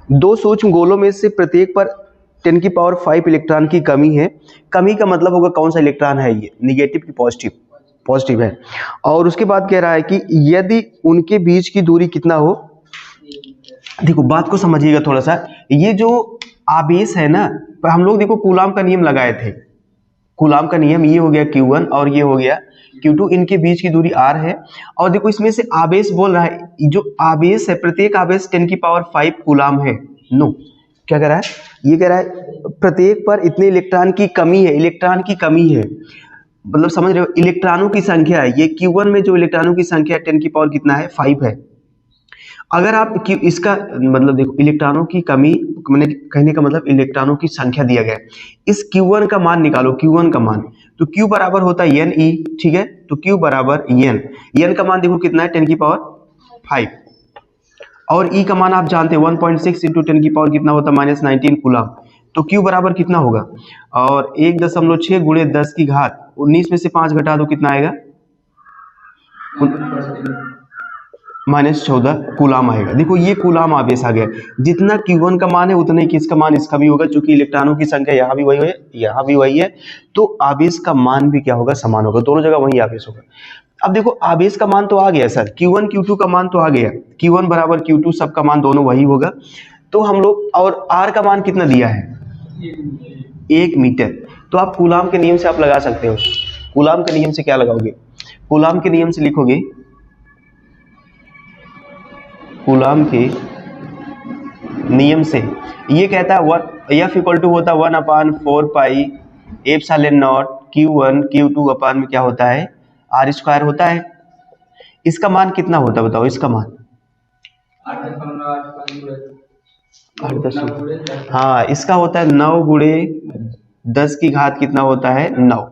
दो सूक्ष्म गोलों में से प्रत्येक पर 10⁵ इलेक्ट्रॉन की कमी है। कमी का मतलब होगा कौन सा इलेक्ट्रॉन है, ये निगेटिव की पॉजिटिव, पॉजिटिव है। और उसके बाद कह रहा है कि यदि उनके बीच की दूरी कितना हो, देखो बात को समझिएगा थोड़ा सा, ये जो आवेश है ना, हम लोग देखो कूलाम का नियम लगाए थे, कूलाम का नियम, ये हो गया Q1 और ये हो गया Q2, इनके बीच की दूरी r है। और देखो इसमें से आवेश बोल रहा है, जो आवेश है प्रत्येक आवेश 10⁵ कूलाम है। नो, क्या कह रहा है, ये कह रहा है प्रत्येक पर इतने इलेक्ट्रॉन की कमी है, इलेक्ट्रॉन की कमी है, मतलब समझ रहे हो, इलेक्ट्रॉनों की संख्या है, ये Q1 में जो इलेक्ट्रॉनों की संख्या 10⁵ कितना है, 5 है। अगर आप इसका मतलब देखो इलेक्ट्रॉनों की कमी, मैंने कहने का मतलब इलेक्ट्रॉनों की संख्या दिया गया है, इस Q1 का मान निकालो, Q1 का मान, तो Q बराबर होता है Ne, ठीक है, तो Q बराबर n का मान देखो कितना है, 10⁵, और E का मान आप जानते हैं 1.6 इंटू 10⁵ कितना होता है, -19 कूलम, तो Q बराबर कितना होगा, और 1.6 गुणे 10 की घात 19 में से 5 घटा दो, कितना आएगा, -14 कूलाम आएगा। देखो ये कूलाम आवेश आ गया, जितना Q1 का मान है उतना ही किसका मान, इसका भी होगा, क्योंकि इलेक्ट्रॉनों की संख्या यहाँ भी वही है, यहाँ भी वही है, तो आवेश का मान भी क्या होगा, समान होगा, दोनों जगह वही आवेश होगा। अब देखो आवेश का मान तो आ गया सर, Q1 Q2 का मान तो आ गया, Q1 बराबर Q2, सबका मान दोनों वही होगा, तो हम लोग, और R का मान कितना दिया है, 1 मीटर, तो आप कूलाम के नियम से आप लगा सकते हो। कूलाम के नियम से क्या लगाओगे, कूलाम के नियम से लिखोगे, कूलाम के नियम से ये कहता है F इक्वल टू होता है 1/4 pi epsilon not Q1 Q2 upon में क्या होता है, R स्क्वायर होता है। इसका मान कितना होता है बताओ, इसका मान 8, हाँ इसका होता है 9 गुणे 10 की घात कितना होता है, 9,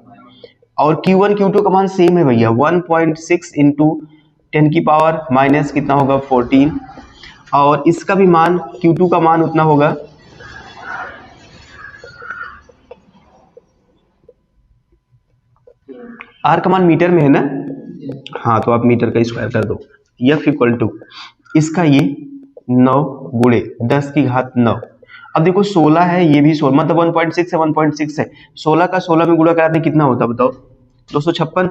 और Q1 Q2 का मान सेम है भैया, 1.6 इंटू 10⁻, माइनस कितना होगा 14, और इसका भी मान Q2 का मान उतना होगा, R का मान मीटर में है ना, हाँ तो आप मीटर का स्क्वायर कर दो। F इक्वल टू इसका ये 9 गुणे 10 की घात 9, अब देखो 16 है, ये भी 16, मतलब 1.6 है, 1.6 है, 16 का 16 में गुणा कराते कितना होता बताओ, 256,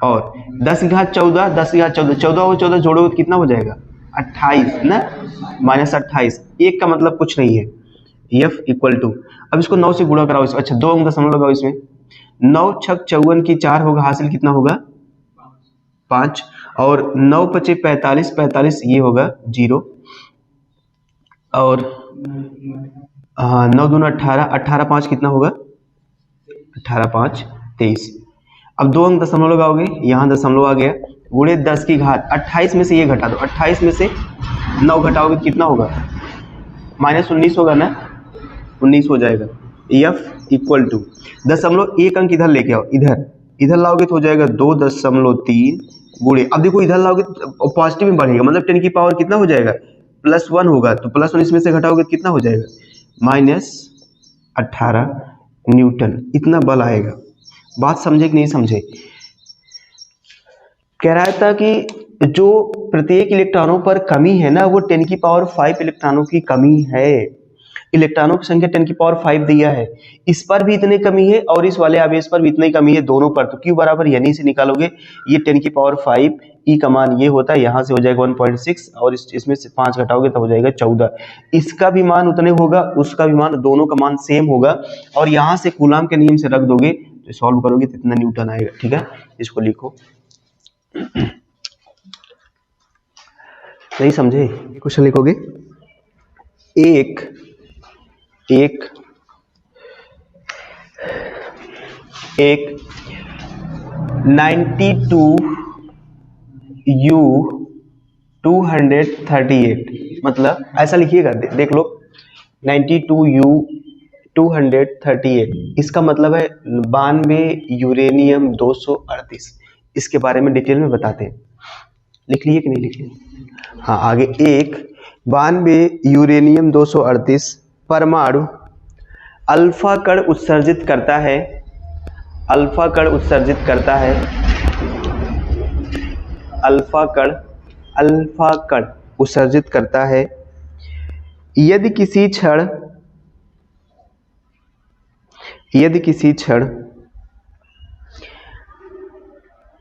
और 10 की घात 14, 10 की घात 14, 14 और 14 जोड़ोगे कितना हो जाएगा, 28 ना, -28, एक का मतलब कुछ नहीं है। F इक्वल टू, अब इसको 9 से गुणा कराओ, अच्छा 2 अंक दशमलव लगाओ इसमें, 9 छक 54 की 4 होगा, हासिल कितना होगा 5, और 9 पचे 45, 45 ये होगा 0, और 9 दूना 18, 18 5 कितना होगा, 18 5 23, अब 2 अंक दशमलव लगाओगे, यहाँ दशमलव आ गया, गुणे 10 की घात 28 में से ये घटा दो, 28 में से 9 घटाओगे कितना होगा, -19 होगा ना, 19 हो जाएगा। F इक्वल टू दशमलव एक अंक इधर लेके आओ, इधर लाओगे तो हो जाएगा 2.3 गुणे, अब देखो इधर लाओगे तो पॉजिटिव में बढ़ेगा, मतलब 10⁻ कितना हो जाएगा, +1 होगा, तो +1 इसमें से घटाओगे कितना हो जाएगा, -18 न्यूटन, इतना बल आएगा। बात समझे कि नहीं समझे, कह रहा था कि जो प्रत्येक इलेक्ट्रॉनों पर कमी है ना, वो 10⁵ इलेक्ट्रॉनों की कमी है, इलेक्ट्रॉनों की संख्या 10⁵ दिया है, इस पर भी इतनी कमी है और इस वाले आवेश पर भी इतनी कमी है, दोनों पर, तो Q बराबर यानी से निकालोगे, ये 10⁵, E का मान ये होता है, यहाँ से हो जाएगा 1.6, और इसमें से 5 घटाओगे तब हो जाएगा 14, इसका भी मान उतने होगा, उसका भी मान, दोनों का मान सेम होगा, और यहाँ से कूलाम के नियम से रख दोगे, तो सॉल्व करोगे तो इतना न्यूटन आएगा, ठीक है, इसको लिखो। नहीं समझे, क्वेश्चन लिखोगे, एक 92U238, मतलब ऐसा लिखिएगा, देख लो 92U238, इसका मतलब है 92 यूरेनियम 238, इसके बारे में डिटेल में बताते हैं, लिख लिए कि नहीं लिख लिए, हाँ आगे, 92 यूरेनियम 238 परमाणु अल्फा कण उत्सर्जित करता है, अल्फा कण उत्सर्जित करता है, अल्फा कण उत्सर्जित करता है यदि किसी क्षण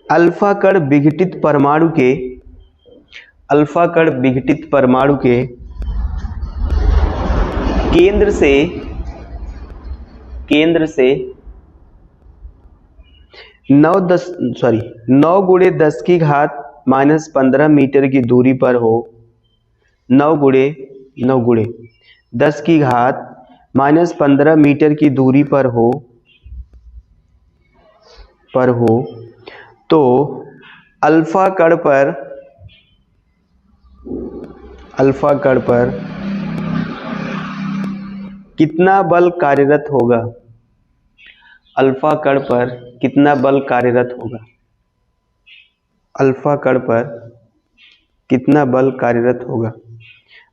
अल्फा कण विघटित परमाणु के केंद्र से 9 गुणे 10 की घात -15 मीटर की दूरी पर हो, 9 गुणे 10 की घात -15 मीटर की दूरी पर हो तो अल्फा कण पर कितना बल कार्यरत होगा? अल्फा कण पर कितना बल कार्यरत होगा? अल्फा कण पर कितना बल कार्यरत होगा?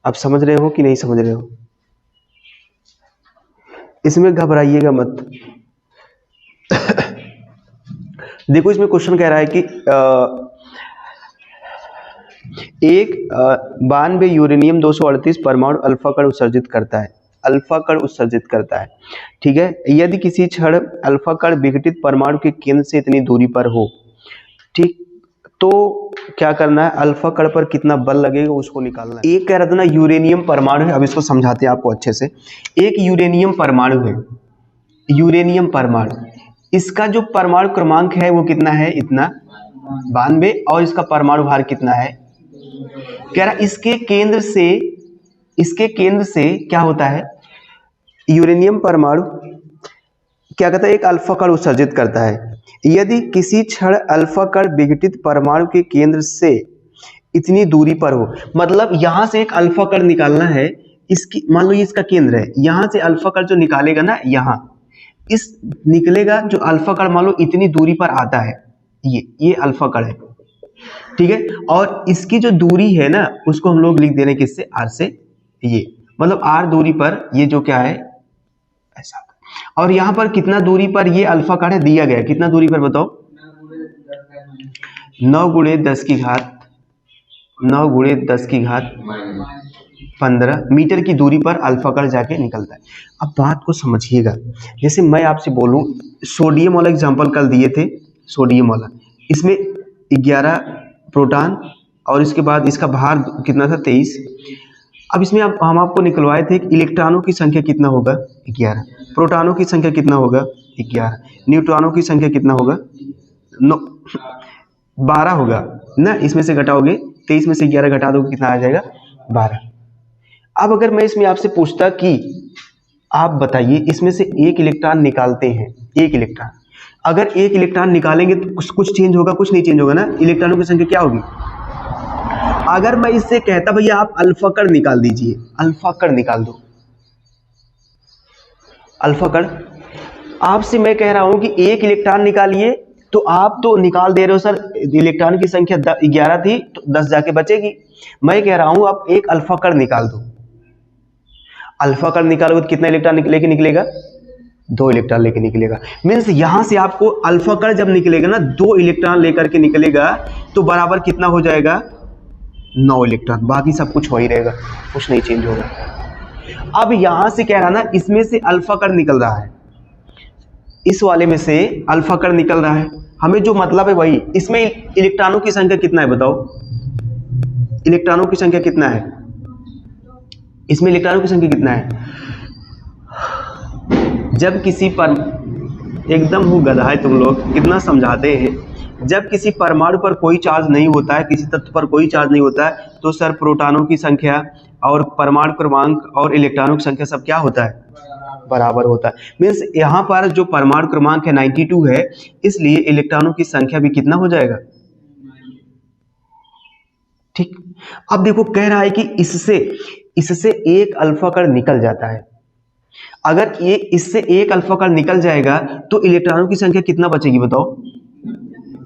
आप समझ रहे हो कि नहीं समझ रहे हो? इसमें घबराइएगा मत। देखो इसमें क्वेश्चन कह रहा है कि एक 92 यूरेनियम 238 परमाणु अल्फा कण उत्सर्जित करता है। ठीक है, यदि किसी क्षण अल्फा कण विघटित परमाणु के केंद्र से इतनी दूरी पर हो, ठीक, तो क्या करना है? अल्फा कण पर कितना बल लगेगा उसको निकालना है। एक कह रहा था ना यूरेनियम परमाणु है, अब इसको समझाते हैं आपको अच्छे से। एक यूरेनियम परमाणु है, यूरेनियम परमाणु, इसका जो परमाणु क्रमांक है वो कितना है? इतना 92, और इसका परमाणु भार कितना है? कह रहा इसके केंद्र से क्या होता है? यूरेनियम परमाणु क्या कहता है? एक अल्फा कण उत्सर्जित करता है। यदि किसी क्षण अल्फा कण विघटित परमाणु के केंद्र से इतनी दूरी पर हो, मतलब यहां से एक अल्फा कण निकालना है, इसकी मान लो ये इसका केंद्र है, यहां से अल्फा कण जो निकालेगा ना, यहां इस निकलेगा जो अल्फा कण मान लो इतनी दूरी पर आता है, ये अल्फा कण है, ठीक है। और इसकी जो दूरी है ना उसको हम लोग लिख दे रहे हैं किससे? आर से। ये मतलब आर दूरी पर ये जो क्या है ऐसा। और यहां पर कितना दूरी पर ये अल्फा कण है दिया गया? कितना दूरी पर बताओ? 9 गुणे 10 की घात 15 मीटर की दूरी पर अल्फा कण जाके निकलता है। अब बात को समझिएगा, जैसे मैं आपसे बोलूं सोडियम वाला एग्जांपल कल दिए थे, सोडियम वाला, इसमें 11 प्रोटॉन और इसके बाद इसका भार कितना था? 23। अब इसमें हम आपको निकलवाए थे कि इलेक्ट्रॉनों की संख्या कितना होगा? 11। प्रोटॉनों की संख्या कितना होगा? 11। न्यूट्रॉनों की संख्या कितना होगा? 12 होगा ना। इसमें से घटाओगे 23 में से 11 घटा दोगे कितना आ जाएगा? 12। अब अगर मैं इसमें आपसे पूछता कि आप बताइए इसमें से एक इलेक्ट्रॉन निकालते हैं, एक इलेक्ट्रॉन, अगर एक इलेक्ट्रॉन निकालेंगे तो कुछ चेंज होगा? कुछ नहीं चेंज होगा ना। इलेक्ट्रॉनों की संख्या क्या होगी? अगर मैं इससे कहता भैया आप अल्फा कण निकाल दीजिए, अल्फा कण निकाल दो, अल्फा कण, आपसे मैं कह रहा हूं कि एक इलेक्ट्रॉन निकालिए, तो आप तो निकाल दे रहे हो सर, इलेक्ट्रॉन की संख्या 11 थी तो 10 जाके बचेगी। मैं कह रहा हूं आप एक अल्फा कण निकाल दो। अल्फा कण निकालोगे तो कितना इलेक्ट्रॉन लेके निकलेगा? 2 इलेक्ट्रॉन लेके निकलेगा। मीन्स यहां से आपको अल्फा कण जब निकलेगा ना 2 इलेक्ट्रॉन लेकर के निकलेगा, तो बराबर कितना हो जाएगा? 9 इलेक्ट्रॉन। बाकी सब कुछ हो ही रहेगा, कुछ नहीं चेंज होगा। अब यहां से कह रहा ना इसमें से अल्फा कण निकल रहा है, इस वाले में से अल्फा कण निकल रहा है, हमें जो मतलब है वही। इसमें इलेक्ट्रॉनों की संख्या कितना है बताओ? इलेक्ट्रॉनों की संख्या कितना है? इसमें इलेक्ट्रॉनों की संख्या कितना है? जब किसी पर, एकदम हो गधा है तुम लोग, कितना समझाते हैं। जब किसी परमाणु पर कोई चार्ज नहीं होता है, किसी तत्व पर कोई चार्ज नहीं होता है, तो सर प्रोटॉनों की संख्या और परमाणु क्रमांक और इलेक्ट्रॉनों की संख्या सब क्या होता है? बराबर होता है। मीन्स यहाँ पर जो परमाणु क्रमांक है 92 है, इसलिए इलेक्ट्रॉनों की संख्या भी कितना हो जाएगा? ठीक। अब देखो कह रहा है कि इससे एक अल्फा कण निकल जाता है। अगर इससे एक अल्फा कण निकल जाएगा तो इलेक्ट्रॉनों की संख्या कितना बचेगी बताओ?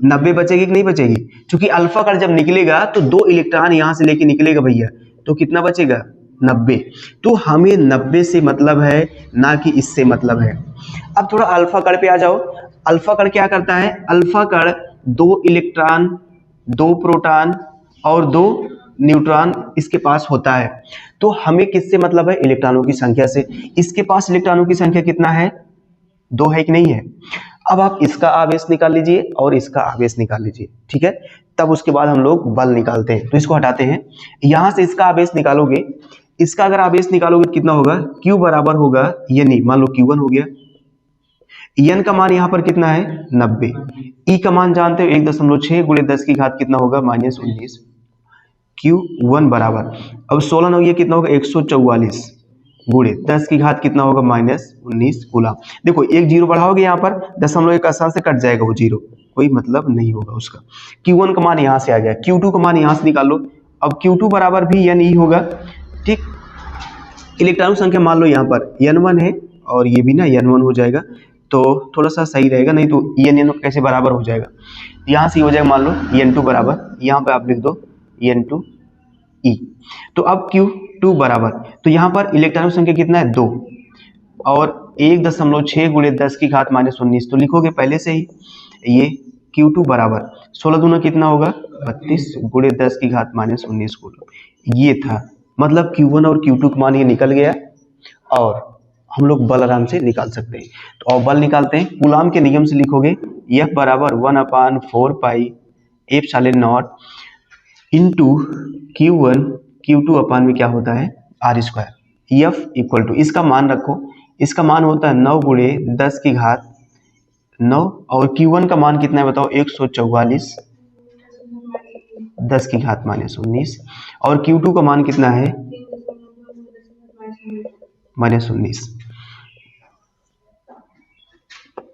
90 बचेगी कि नहीं बचेगी? क्योंकि अल्फा कण जब निकलेगा तो 2 इलेक्ट्रॉन यहां से लेके निकलेगा भैया, तो कितना बचेगा? 90। तो हमें 90 से मतलब है, ना कि इससे मतलब है। अब थोड़ा अल्फा कण पे आ जाओ। अल्फा कण क्या करता है? अल्फा कण 2 इलेक्ट्रॉन, 2 प्रोटॉन और 2 न्यूट्रॉन इसके पास होता है। तो हमें किससे मतलब है? इलेक्ट्रॉनों की संख्या से। इसके पास इलेक्ट्रॉनों की संख्या कितना है? 2 है कि नहीं है? अब आप इसका आवेश निकाल लीजिए और इसका आवेश निकाल लीजिए, ठीक है। तब उसके बाद हम लोग बल निकालते हैं। तो इसको हटाते हैं, यहां से इसका आवेश निकालोगे, इसका अगर आवेश निकालोगे तो कितना होगा? Q बराबर होगा यानी मान लो Q1 हो गया, N का मान यहाँ पर कितना है? 90। E का मान जानते हो 1.6 गुणे 10 की घात कितना होगा? -19। Q1 बराबर, अब 16 हो गया कितना होगा? 144 गुणे 10 की घात कितना होगा? -19 कूलम। देखो एक जीरो बढ़ाओगे यहाँ पर, 0.1 आसान से कट जाएगा, वो जीरो कोई मतलब नहीं होगा उसका। Q1 का मान यहाँ से आ गया, Q2 का मान यहाँ से निकाल लो। अब Q2 बराबर भी N E होगा, ठीक। इलेक्ट्रॉन संख्या मान लो यहाँ पर N1 है और ये भी ना N1 हो जाएगा, तो थोड़ा सा सही रहेगा, नहीं तो N कैसे बराबर हो जाएगा? यहाँ से हो जाएगा मान लो N2 बराबर, यहाँ पे आप लिख दो N2 E। तो अब Q2 बराबर, तो यहाँ पर इलेक्ट्रॉन संख्या कितना है? 2 और 1.6 गुणे 10 की घात -19 तो लिखोगे पहले से ही। ये Q2 बराबर 16 दूना कितना होगा? 32 गुणे 10 की घात -19 कूलम। ये था मतलब Q1 और Q2 का मान ये निकल गया और हम लोग बल आराम से निकाल सकते हैं। तो अब बल निकालते हैं। कूलम के नियम से लिखोगे F बराबर 1/4 pi epsilon naught into Q1 Q2 upon में क्या होता है? R square. F equal to, इसका मान रखो, इसका मान होता है 9 गुणे 10 की घात 9 और Q1 का मान कितना है बताओ? 144 10 की घात -19 और Q2 का मान कितना है? -19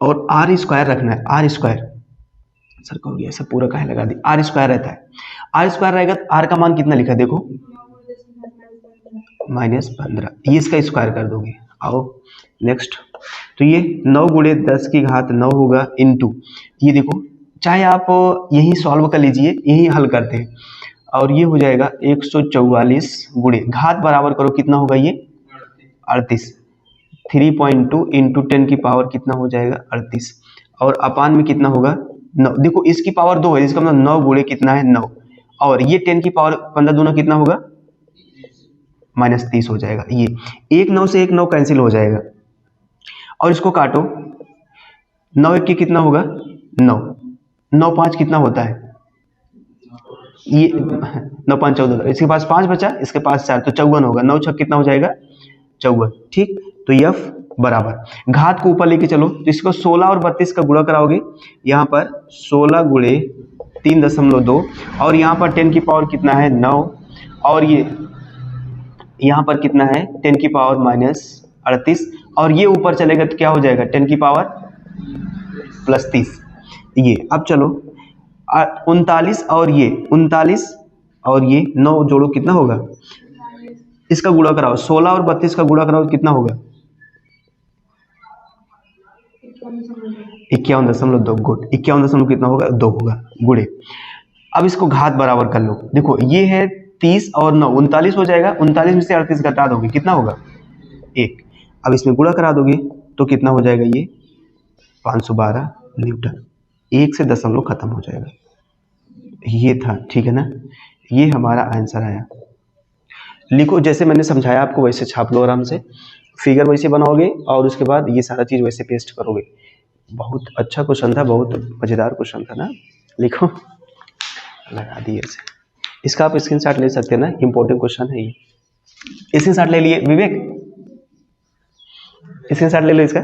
और R स्क्वायर रखना है। R स्क्वायर सर कहोगे ऐसा पूरा काहे लगा दी? R स्क्वायर रहता है, R स्क्वायर रहेगा तो R का मान कितना लिखा है देखो? -15, ये इसका स्क्वायर कर दोगे। आओ नेक्स्ट, तो ये 9 गुणे 10 की घात 9 होगा इंटू, ये देखो चाहे आप यही सॉल्व कर लीजिए, यही हल करते हैं, और ये हो जाएगा 144 गुणे घात बराबर करो कितना होगा? ये 38, 3.2 इंटू 10 की पावर कितना हो जाएगा? 38 और अपान में कितना होगा? 9। देखो इसकी पावर 2 है, इसका मतलब 9 गुणे कितना है? 9 और ये 10 की पावर 15 दूना कितना होगा? -30 हो जाएगा। ये एक 9 से एक 9 कैंसिल हो जाएगा और इसको काटो, 9 एक की कितना होगा? 9, 9 5 कितना होता है? ये 9 5 14, इसके पास 5 बचा, इसके पास 4 तो 54 होगा। 9 6 कितना हो जाएगा? 54, ठीक। तो F बराबर घात को ऊपर लेके चलो, तो इसको 16 और 32 का गुणा कराओगे, यहाँ पर 16 गुणे 3.2 और यहाँ पर 10 की पावर कितना है? 9 और ये यहाँ पर कितना है? 10 की पावर -38 और ये ऊपर चलेगा तो क्या हो जाएगा? 10 की पावर +30। ये अब चलो 39 और ये 39 और ये 9 जोड़ो कितना होगा? इसका गुणा कराओ, 16 और 32 का गुणा कराओ कितना होगा? 51.2 गुड 51 कितना होगा? 2 होगा गुणे। अब इसको घात बराबर कर लो, देखो ये है 30 और 9 39 हो जाएगा, 39 में से 38 घटा दोगे कितना होगा? 1। अब इसमें गुणा करा दोगे तो कितना हो जाएगा? ये 512 न्यूटन। 1 से दशमलव खत्म हो जाएगा। ये था, ठीक है ना? ये हमारा आंसर आया। लिखो जैसे मैंने समझाया आपको वैसे छाप लो आराम से, फिगर वैसे बनाओगे और उसके बाद ये सारा चीज़ वैसे पेस्ट करोगे। बहुत अच्छा क्वेश्चन था, बहुत मज़ेदार क्वेश्चन था ना। लिखो, लगा दिए इसे। इसका आप स्क्रीनशॉट ले सकते हैं ना, इंपॉर्टेंट क्वेश्चन है ये। स्क्रीनशॉट ले लिए विवेक, स्क्रीनशॉट ले लो इसका।